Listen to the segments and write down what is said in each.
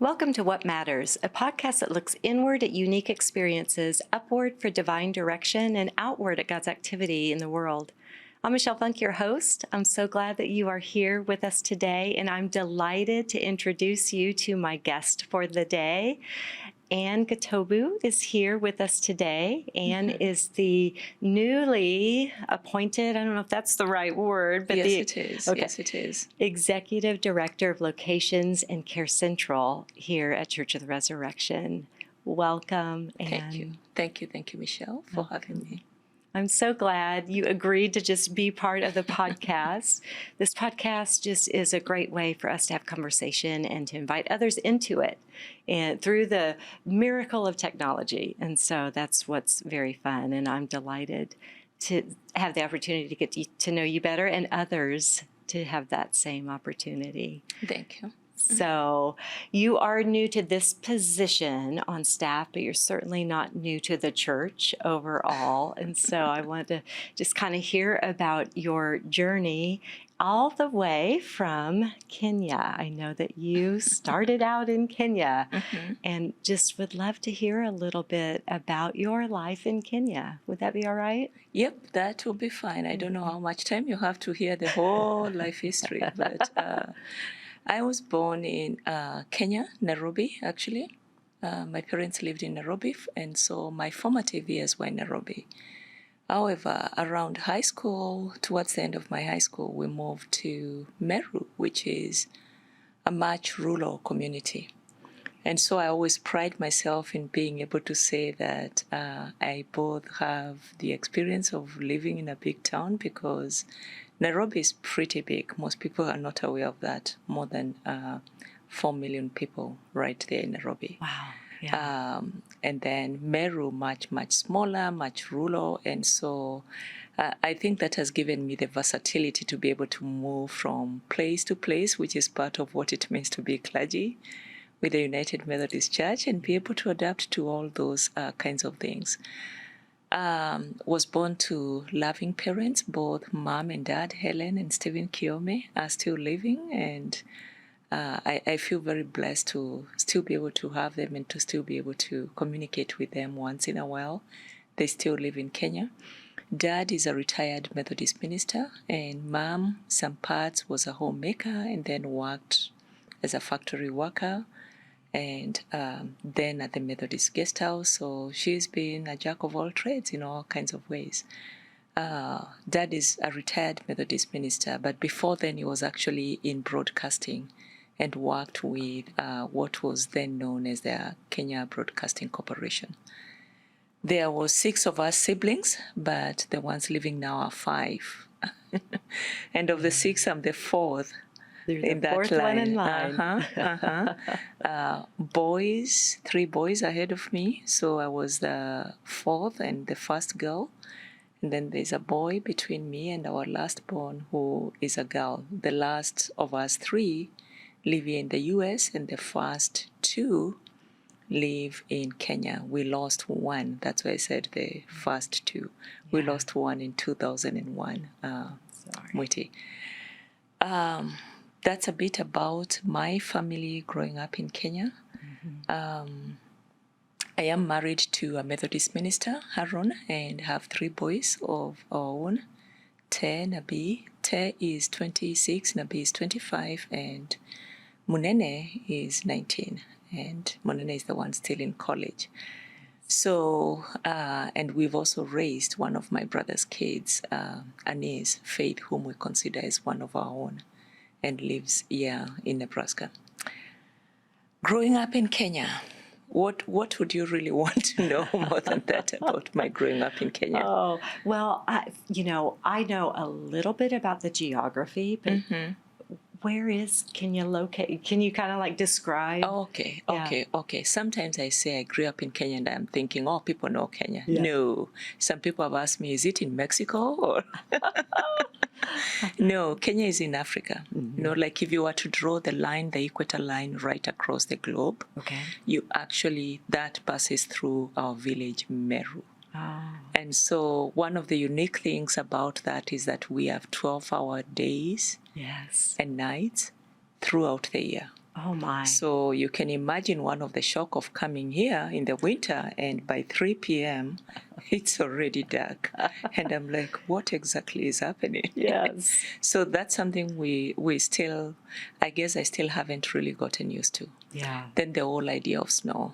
Welcome to What Matters, a podcast that looks inward at unique experiences, upward for divine direction, and outward at God's activity in the world. I'm Michelle Funk, your host. I'm so glad that you are here with us today, and I'm delighted to introduce you to my guest for the day. Anne Gatobu is here with us today. Anne is the newly appointed, I don't know if that's the right word, but it is. Okay. Yes, it is. Executive Director of Locations and Care Central here at Church of the Resurrection. Welcome, Anne. Thank you, Michelle, for having me. I'm so glad you agreed to just be part of the podcast. This podcast just is a great way for us to have conversation and to invite others into it and through the miracle of technology. And so that's what's very fun. And I'm delighted to have the opportunity to get to know you better and others to have that same opportunity. Thank you. So you are new to this position on staff, but you're certainly not new to the church overall. And so I wanted to just kind of hear about your journey all the way from Kenya. I know that you started out in Kenya and just would love to hear a little bit about your life in Kenya. Would that be all right? Yep, that will be fine. I don't know how much time you have to hear the whole life history, but I was born in Kenya, Nairobi, actually. My parents lived in Nairobi, and so my formative years were in Nairobi. However, around high school, towards the end of my high school, we moved to Meru, which is a much rural community. And so I always pride myself in being able to say that I both have the experience of living in a big town, because Nairobi is pretty big. Most people are not aware of that. More than 4 million people right there in Nairobi. Wow. Yeah. And then Meru, much smaller, much rural. And so I think that has given me the versatility to be able to move from place to place, which is part of what it means to be clergy with the United Methodist Church, and be able to adapt to all those kinds of things. Was born to loving parents. Both mom and dad, Helen and Stephen Kiome, are still living, and I feel very blessed to still be able to have them and to still be able to communicate with them once in a while. They still live in Kenya. Dad is a retired Methodist minister, and mom, some parts, was a homemaker and then worked as a factory worker, and then at the Methodist guest house. So she's been a jack of all trades in all kinds of ways. Dad is a retired Methodist minister, but before then he was actually in broadcasting and worked with what was then known as the Kenya Broadcasting Corporation. There were 6 of us siblings, but the ones living now are 5. And of the 6, I'm the 4th. In that fourth line. One in line. Boys, 3 boys ahead of me. So I was the 4th and the first girl. And then there's a boy between me and our last born, who is a girl. The last of us 3 live in the US, and the first 2 live in Kenya. We lost 1. That's why I said the first 2. We lost 1 in 2001. Mwiti. That's a bit about my family growing up in Kenya. I am married to a Methodist minister, Haron, and have 3 boys of our own. Te, Nabi. Te is 26, Nabi is 25, and Munene is 19. And Munene is the one still in college. So, and we've also raised one of my brother's kids, Anise Faith, whom we consider as one of our own, and lives here in Nebraska. Growing up in Kenya, what would you really want to know more than that about my growing up in Kenya? Oh, well, I know a little bit about the geography, but where is Kenya located? Can you kind of like describe? Okay. Sometimes I say I grew up in Kenya and I'm thinking, oh, people know Kenya. Yeah. No. Some people have asked me, is it in Mexico? Or No, Kenya is in Africa. Like if you were to draw the line, the equator line right across the globe, that passes through our village, Meru. Oh. And so one of the unique things about that is that we have 12-hour days and nights throughout the year. Oh, my. So you can imagine one of the shock of coming here in the winter, and by 3 p.m., it's already dark. And I'm like, what exactly is happening? Yes. So that's something we still, I guess I still haven't really gotten used to. Yeah. Then the whole idea of snow,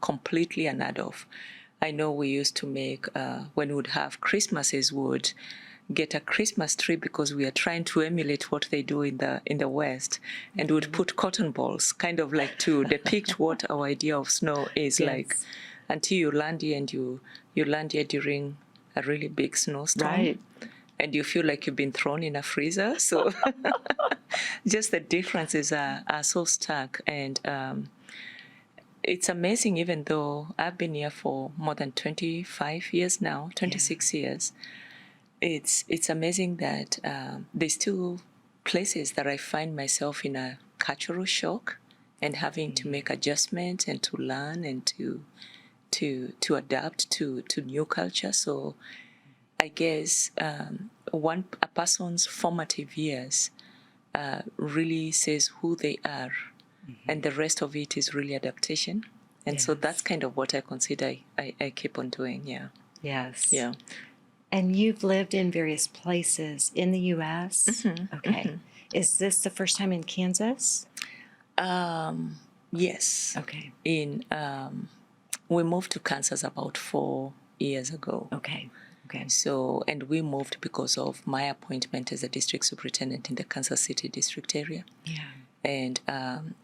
completely unheard of. I know we used to make, when we would have Christmases, we would get a Christmas tree because we are trying to emulate what they do in the West, and we would put cotton balls, kind of like to depict what our idea of snow is like, Yes. until you land here, and you land here during a really big snowstorm. Right. And you feel like you've been thrown in a freezer. So just the differences are so stark. And it's amazing, even though I've been here for more than 25 years now, 26 years, it's amazing that there's still places that I find myself in a cultural shock and having to make adjustments and to learn and to adapt to new culture. So I guess a person's formative years really says who they are, and the rest of it is really adaptation. And so that's kind of what I consider I keep on doing. Yeah. Yes. Yeah. And you've lived in various places in the U.S.? Okay. Is this the first time in Kansas? Yes. Okay. We moved to Kansas about 4 years ago. Okay. Okay. So, and we moved because of my appointment as a district superintendent in the Kansas City district area. Yeah. And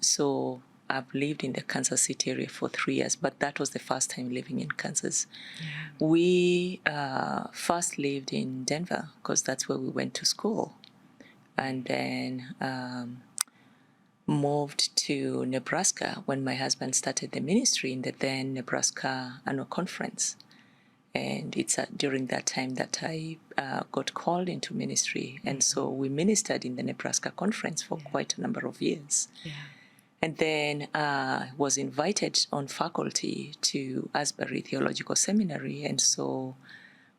so I've lived in the Kansas City area for 3 years, but that was the first time living in Kansas. Yeah. We first lived in Denver because that's where we went to school. And then moved to Nebraska when my husband started the ministry in the then Nebraska Annual Conference. And it's during that time that I got called into ministry. And so we ministered in the Nebraska Conference for quite a number of years. Yeah. And then was invited on faculty to Asbury Theological Seminary. And so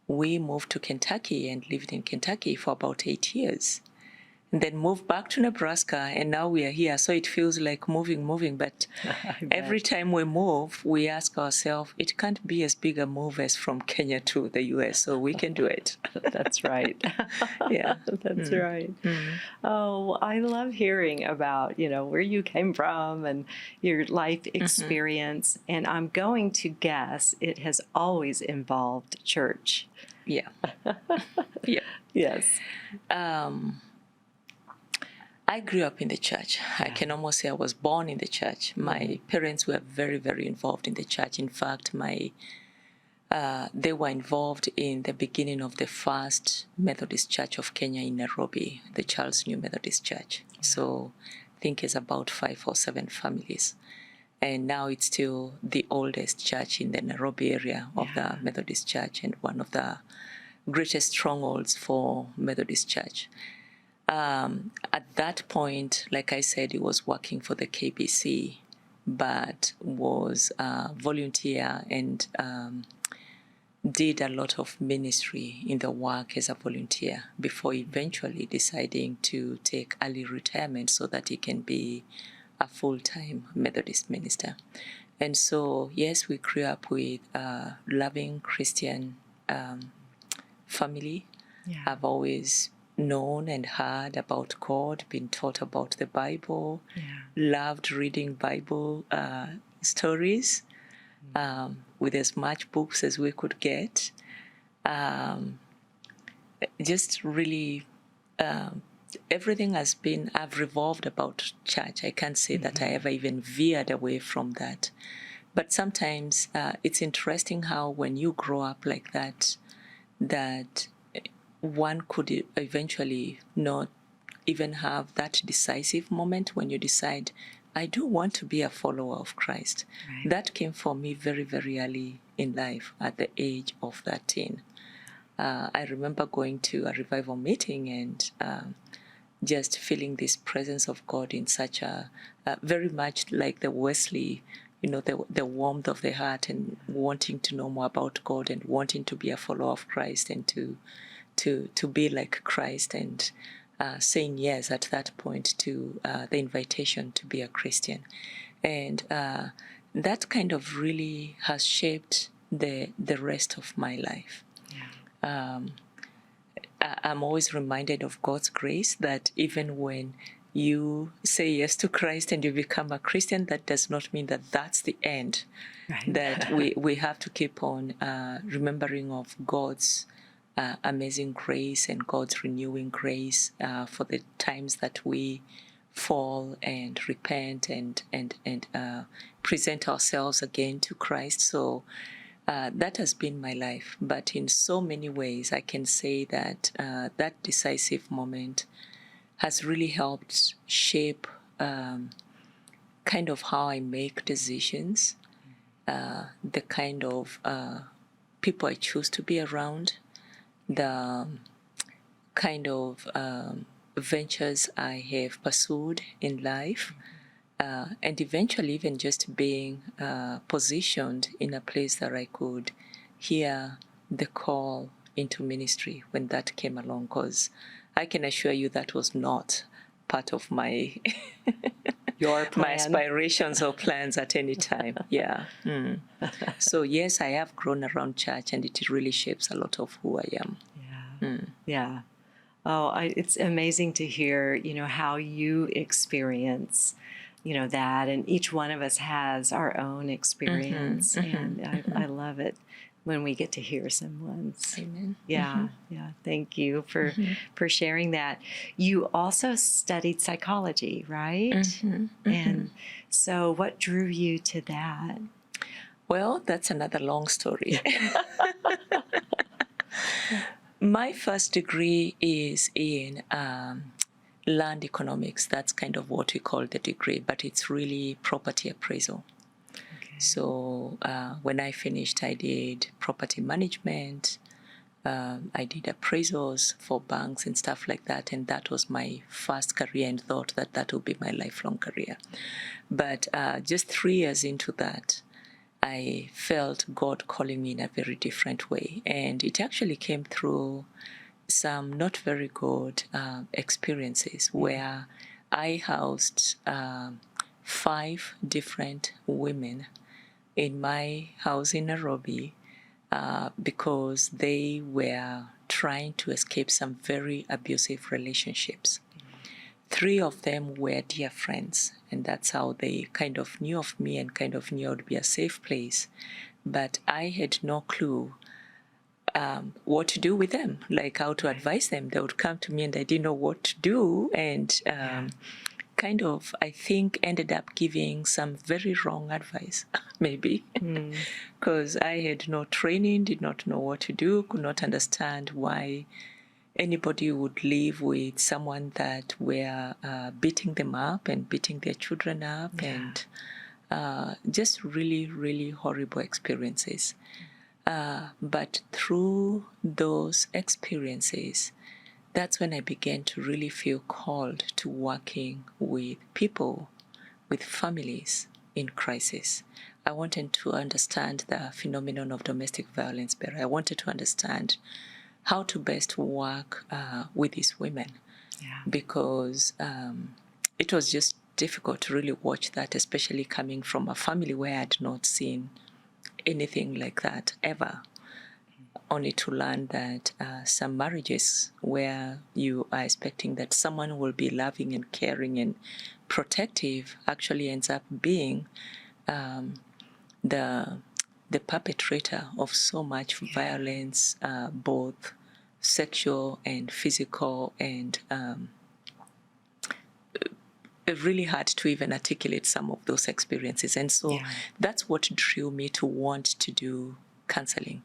we moved to Kentucky and lived in Kentucky for about 8 years. And then moved back to Nebraska, and now we are here. So it feels like moving. But every time we move, we ask ourselves, it can't be as big a move as from Kenya to the US, so we can do it. That's right. Yeah. That's right. Oh, I love hearing about, where you came from and your life experience. And I'm going to guess it has always involved church. Yeah. Yeah. Yes. I grew up in the church. I can almost say I was born in the church. My parents were very, very involved in the church. In fact, they were involved in the beginning of the first Methodist Church of Kenya in Nairobi, the Charles New Methodist Church. So I think it's about 5 or 7 families. And now it's still the oldest church in the Nairobi area of the Methodist Church, and one of the greatest strongholds for Methodist Church. At that point, like I said, he was working for the KBC, but was a volunteer and did a lot of ministry in the work as a volunteer before eventually deciding to take early retirement so that he can be a full-time Methodist minister. And so, yes, we grew up with a loving Christian family. Yeah. I've always known and heard about God, been taught about the Bible, loved reading Bible stories with as much books as we could get. Just really, everything has been, I've revolved about church. I can't say that I ever even veered away from that. But sometimes it's interesting how when you grow up like that, that one could eventually not even have that decisive moment when you decide, I do want to be a follower of Christ. Right. That came for me very, very early in life at the age of 13. I remember going to a revival meeting and just feeling this presence of God in such a very much like the Wesley, the warmth of the heart and wanting to know more about God and wanting to be a follower of Christ and to be like Christ. And saying yes at that point to the invitation to be a Christian. And that kind of really has shaped the rest of my life. Yeah. I'm always reminded of God's grace that even when you say yes to Christ and you become a Christian, that does not mean that that's the end. Right. That we have to keep on remembering of God's amazing grace and God's renewing grace for the times that we fall and repent and present ourselves again to Christ. So that has been my life. But in so many ways, I can say that that decisive moment has really helped shape kind of how I make decisions, the kind of people I choose to be around, the kind of ventures I have pursued in life, and eventually even just being positioned in a place that I could hear the call into ministry when that came along, because I can assure you that was not part of my your plan. My aspirations or plans at any time. Yeah. So yes, I have grown around church, and it really shapes a lot of who I am. Yeah. Yeah. Oh, it's amazing to hear, how you experience, that, and each one of us has our own experience, and I love it when we get to hear someone's. Amen. Yeah, yeah. Thank you for sharing that. You also studied psychology, right? And so, what drew you to that? Well, that's another long story. My first degree is in land economics. That's kind of what we call the degree, but it's really property appraisal. Okay. So when I finished, I did property management. I did appraisals for banks and stuff like that, and that was my first career, and thought that that would be my lifelong career. But just 3 years into that, I felt God calling me in a very different way. And it actually came through some not very good experiences where I housed 5 different women in my house in Nairobi because they were trying to escape some very abusive relationships. 3 of them were dear friends, and that's how they kind of knew of me and kind of knew I would be a safe place. But I had no clue what to do with them, like how to advise them. They would come to me and I didn't know what to do, and kind of, I think, ended up giving some very wrong advice, maybe, because I had no training, did not know what to do, could not understand why anybody would live with someone that were beating them up and beating their children up, and just really, really horrible experiences. But through those experiences, that's when I began to really feel called to working with people, with families in crisis. I wanted to understand the phenomenon of domestic violence better. I wanted to understand how to best work with these women, because it was just difficult to really watch that, especially coming from a family where I had not seen anything like that ever, only to learn that some marriages where you are expecting that someone will be loving and caring and protective actually ends up being the perpetrator of so much violence, both sexual and physical, and really hard to even articulate some of those experiences. And so that's what drew me to want to do counseling,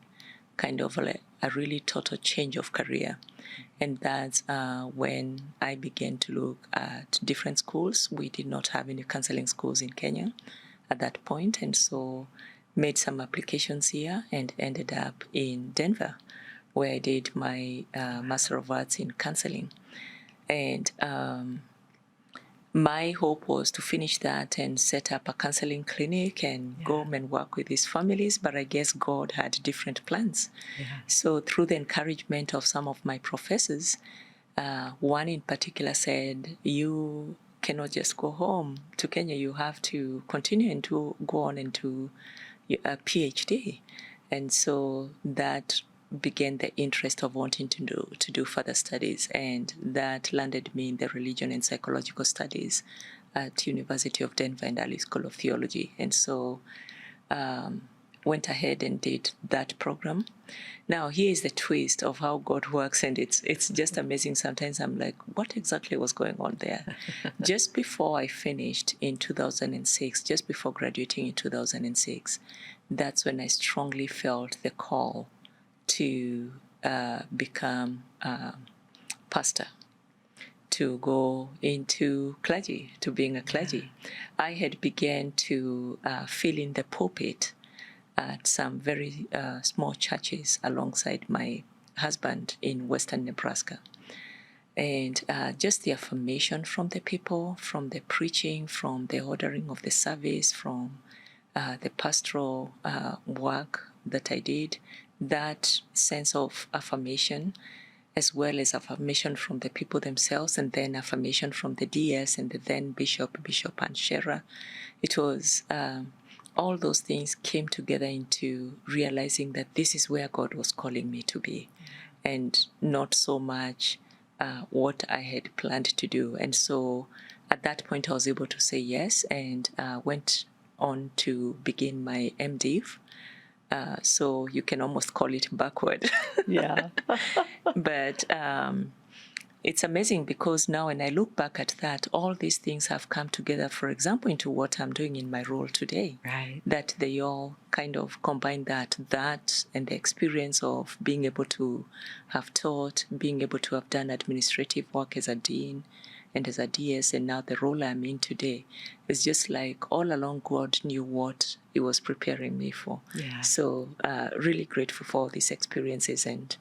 kind of a really total change of career. And that's when I began to look at different schools. We did not have any counseling schools in Kenya at that point, and so made some applications here and ended up in Denver, where I did my Master of Arts in Counseling. And my hope was to finish that and set up a counseling clinic and go home and work with these families, but I guess God had different plans. So through the encouragement of some of my professors, One in particular said, you cannot just go home to Kenya, you have to continue and to go on into a PhD. And so that began the interest of wanting to do further studies, and that landed me in the religion and psychological studies at University of Denver and Early School of Theology. And so went ahead and did that program. Now, here is the twist of how God works, and it's just amazing. Sometimes I'm like, what exactly was going on there? Just before I finished in 2006, just before graduating in 2006, that's when I strongly felt the call to become a pastor, to go into clergy, to being a clergy. I had began to fill in the pulpit at some very small churches alongside my husband in western Nebraska. And just the affirmation from the people, from the preaching, from the ordering of the service, from the pastoral work that I did, that sense of affirmation, as well as affirmation from the people themselves, and then affirmation from the DS and the then Bishop and Shera. It was all those things came together into realizing that this is where God was calling me to be, and not so much what I had planned to do. And so at that point, I was able to say yes, and went on to begin my MDiv. So you can almost call it backward. Yeah. But it's amazing because now when I look back at that, all these things have come together, for example, into what I'm doing in my role today. Right. That they all kind of combine that and the experience of being able to have taught, being able to have done administrative work as a dean and as a DS, and now the role I'm in today. It's just like all along God knew what He was preparing me for. Yeah. So really grateful for all these experiences and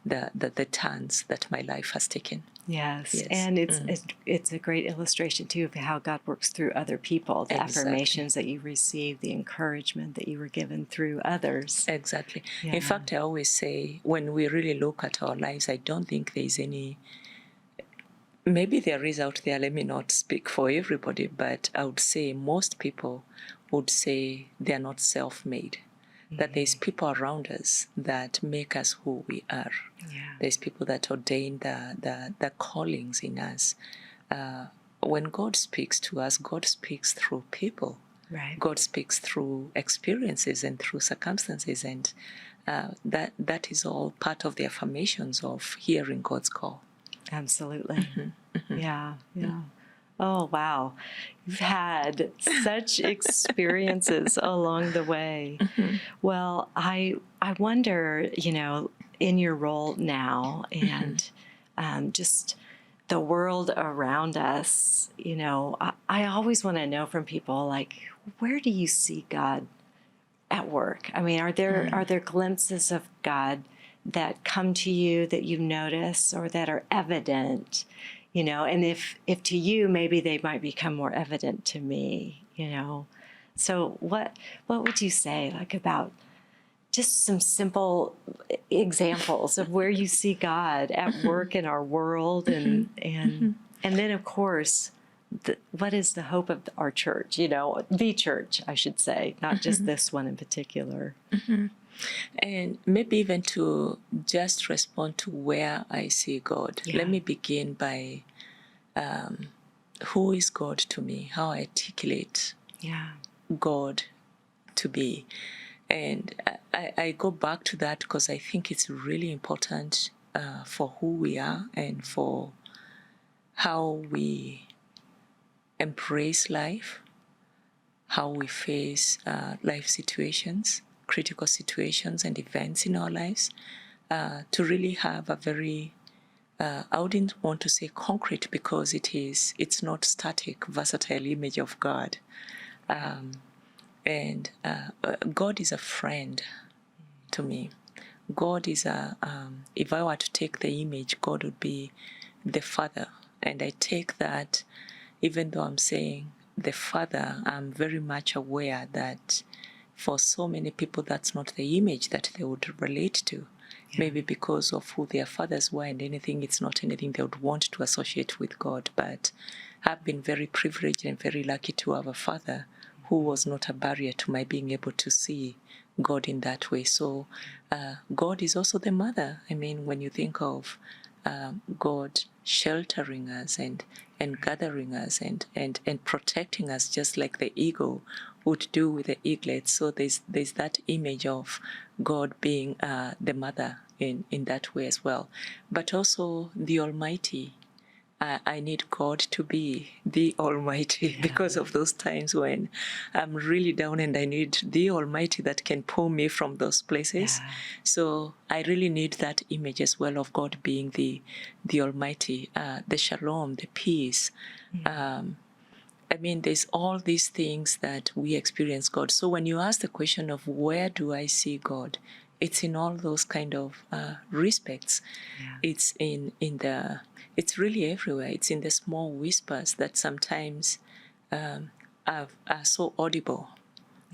the turns that my life has taken. Yes. And it's a great illustration too of how God works through other people, the affirmations that you receive, the encouragement that you were given through others. Exactly. Yeah. In fact, I always say when we really look at our lives, I don't think there's any, maybe there is out there, let me not speak for everybody, but I would say most people would say they're not self-made. That there's people around us that make us who we are. Yeah. There's people that ordain the callings in us. When God speaks to us, God speaks through people. Right. God speaks through experiences and through circumstances, and that is all part of the affirmations of hearing God's call. Absolutely. Yeah. Oh, wow. You've had such experiences along the way. Well, I wonder, in your role now and just the world around us, I always want to know from people, like, where do you see God at work? I mean, are there glimpses of God that come to you that you notice or that are evident? And if to you, maybe they might become more evident to me, So what would you say, like, about just some simple examples of where you see God at work in our world, and then, of course, what is the hope of our church, the church, I should say, not just this one in particular. And maybe even to just respond to where I see God. Yeah. Let me begin by who is God to me, how I articulate God to be. And I go back to that because I think it's really important for who we are and for how we embrace life, how we face life situations, critical situations and events in our lives, to really have a very, I wouldn't want to say concrete because it's not static, versatile image of God. And God is a friend to me. God is if I were to take the image, God would be the Father. And I take that, even though I'm saying the Father, I'm very much aware that for so many people, that's not the image that they would relate to. maybe because of who their fathers were and anything. It's not anything they would want to associate with God. But I've been very privileged and very lucky to have a father who was not a barrier to my being able to see God in that way. So God is also the mother. I mean, when you think of God sheltering us and gathering us and protecting us, just like the eagle would do with the eaglet. So there's that image of God being the mother in that way as well. But also the Almighty. I need God to be the Almighty because of those times when I'm really down and I need the Almighty that can pull me from those places. Yeah. So I really need that image as well of God being the Almighty, the shalom, the peace. I mean, there's all these things that we experience God. So when you ask the question of where do I see God, it's in all those kind of respects. Yeah. It's it's really everywhere. It's in the small whispers that sometimes are so audible.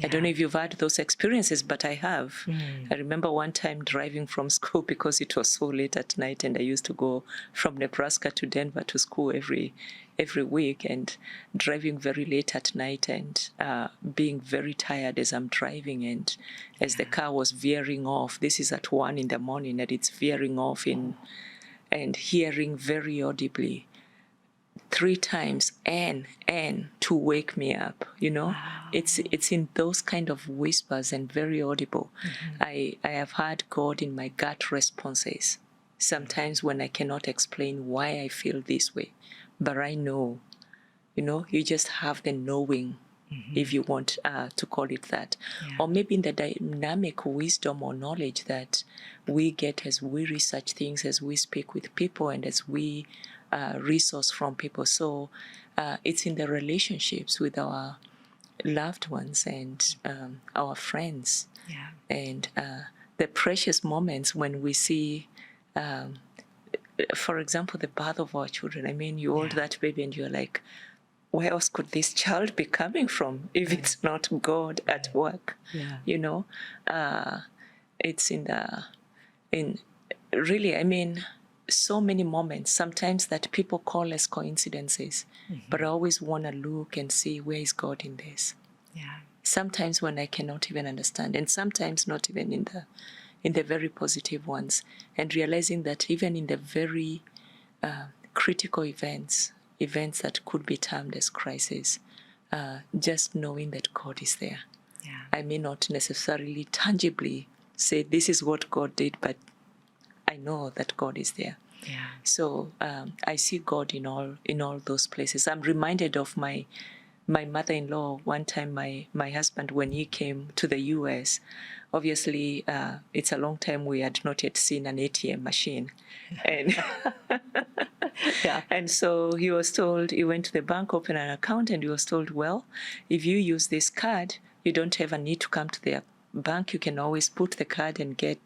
I don't know if you've had those experiences, but I have. I remember one time driving from school because it was so late at night, and I used to go from Nebraska to Denver to school every week, and driving very late at night and being very tired as I'm driving, and as the car was veering off. This is at 1 a.m, and it's veering off and hearing very audibly 3 times and to wake me up, you know. Wow. It's in those kind of whispers and very audible. I have had God in my gut responses sometimes when I cannot explain why I feel this way, but I know, you know, you just have the knowing, if you want to call it that. Or maybe in the dynamic wisdom or knowledge that we get as we research things, as we speak with people, and as we resource from people. So it's in the relationships with our loved ones and our friends, and the precious moments when we see, for example, the birth of our children. I mean, you hold that baby and you're like, where else could this child be coming from if it's not God at work? You know, it's in really, I mean, so many moments sometimes that people call as coincidences, but I always want to look and see, where is God in this? Sometimes when I cannot even understand, and sometimes not even in the very positive ones, and realizing that even in the very critical events that could be termed as crisis, just knowing that God is there. I may not necessarily tangibly say this is what God did, but I know that God is there. So I see God in all those places. I'm reminded of my mother-in-law. One time, my husband, when he came to the U.S., obviously it's a long time we had not yet seen an ATM machine, and and so he was told, he went to the bank, opened an account, and he was told, well, if you use this card, you don't ever need to come to the bank. You can always put the card and get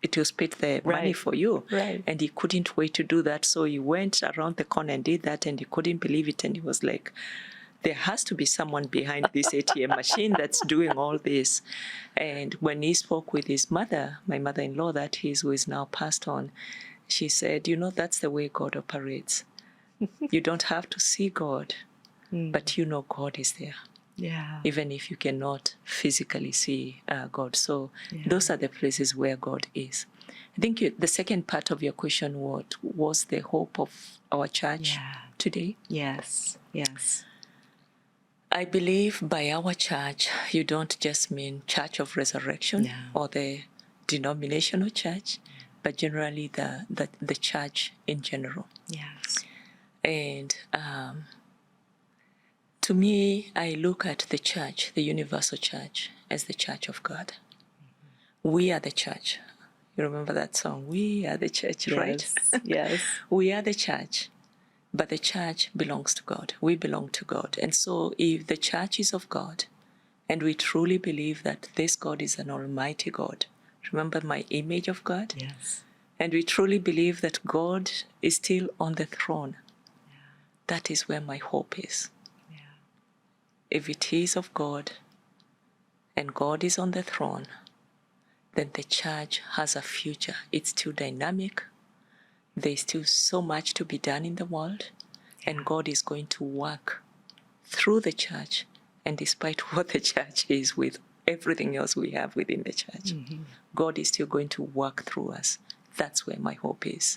it will split the money for you. And he couldn't wait to do that. So he went around the corner and did that, and he couldn't believe it. And he was like, there has to be someone behind this ATM machine that's doing all this. And when he spoke with his mother, my mother-in-law, who is now passed on, she said, you know, that's the way God operates. You don't have to see God, but you know God is there. Even if you cannot physically see God. So those are the places where God is. I think the second part of your question, what was the hope of our church today? Yes. I believe by our church, you don't just mean Church of Resurrection or the denominational church, but generally the church in general. And to me, I look at the church, the universal church, as the church of God. We are the church. You remember that song? We are the church, right? Yes. We are the church, but the church belongs to God. We belong to God. And so if the church is of God, and we truly believe that this God is an almighty God, remember my image of God? And we truly believe that God is still on the throne, that is where my hope is. If it is of God and God is on the throne, then the church has a future. It's still dynamic. There's still so much to be done in the world, and God is going to work through the church, and despite what the church is with everything else we have within the church, God is still going to work through us. That's where my hope is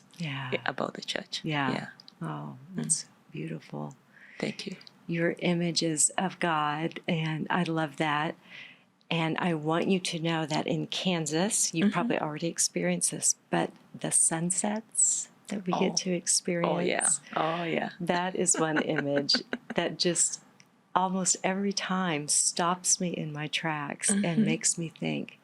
about the church. Yeah. Oh, that's beautiful. Thank you. Your images of God, and I love that. And I want you to know that in Kansas, you probably already experienced this, but the sunsets that we get to experience. Oh, yeah. That is one image that just almost every time stops me in my tracks and makes me think,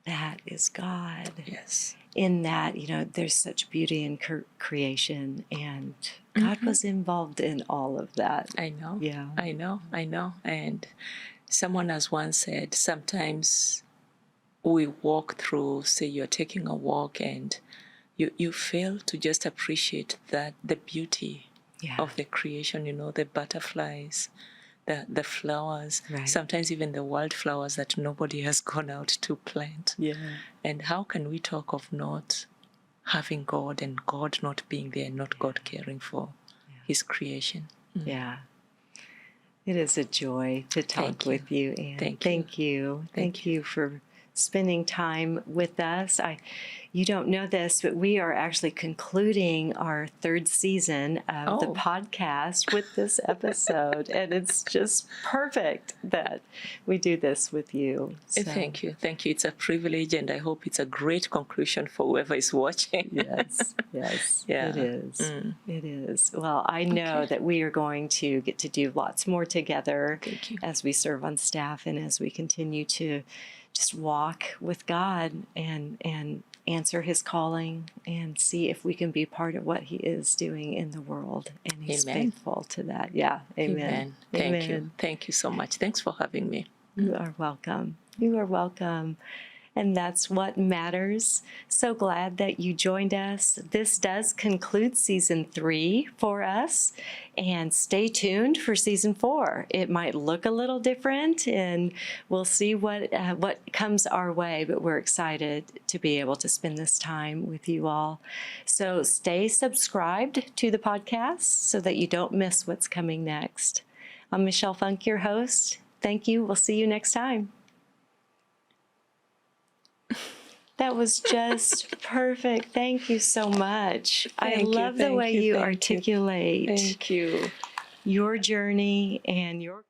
that is God. Yes. In that, there's such beauty in creation, and God was involved in all of that. I know. Yeah. I know. And someone has once said, sometimes we walk through, say you're taking a walk, and you fail to just appreciate that the beauty of the creation, the butterflies, the flowers, sometimes even the wildflowers that nobody has gone out to plant. Yeah. And how can we talk of not having God and God not being there, not God caring for his creation? Yeah. It is a joy to talk with you, Anne. Thank you. Thank you for spending time with us. You don't know this, but we are actually concluding our third season of the podcast with this episode, and it's just perfect that we do this with you. So. Thank you. It's a privilege, and I hope it's a great conclusion for whoever is watching. Yes, it is. It is. Well, I know that we are going to get to do lots more together as we serve on staff and as we continue to just walk with God and answer his calling and see if we can be part of what he is doing in the world. And he's faithful to that. Yeah. Amen. Thank you. Thank you so much. Thanks for having me. You are welcome. You are welcome. And that's what matters. So glad that you joined us. This does conclude season 3 for us. And stay tuned for season 4. It might look a little different, and we'll see what comes our way. But we're excited to be able to spend this time with you all. So stay subscribed to the podcast so that you don't miss what's coming next. I'm Michelle Funk, your host. Thank you. We'll see you next time. That was just perfect. Thank you so much. I love the way you articulate Thank you. your journey and your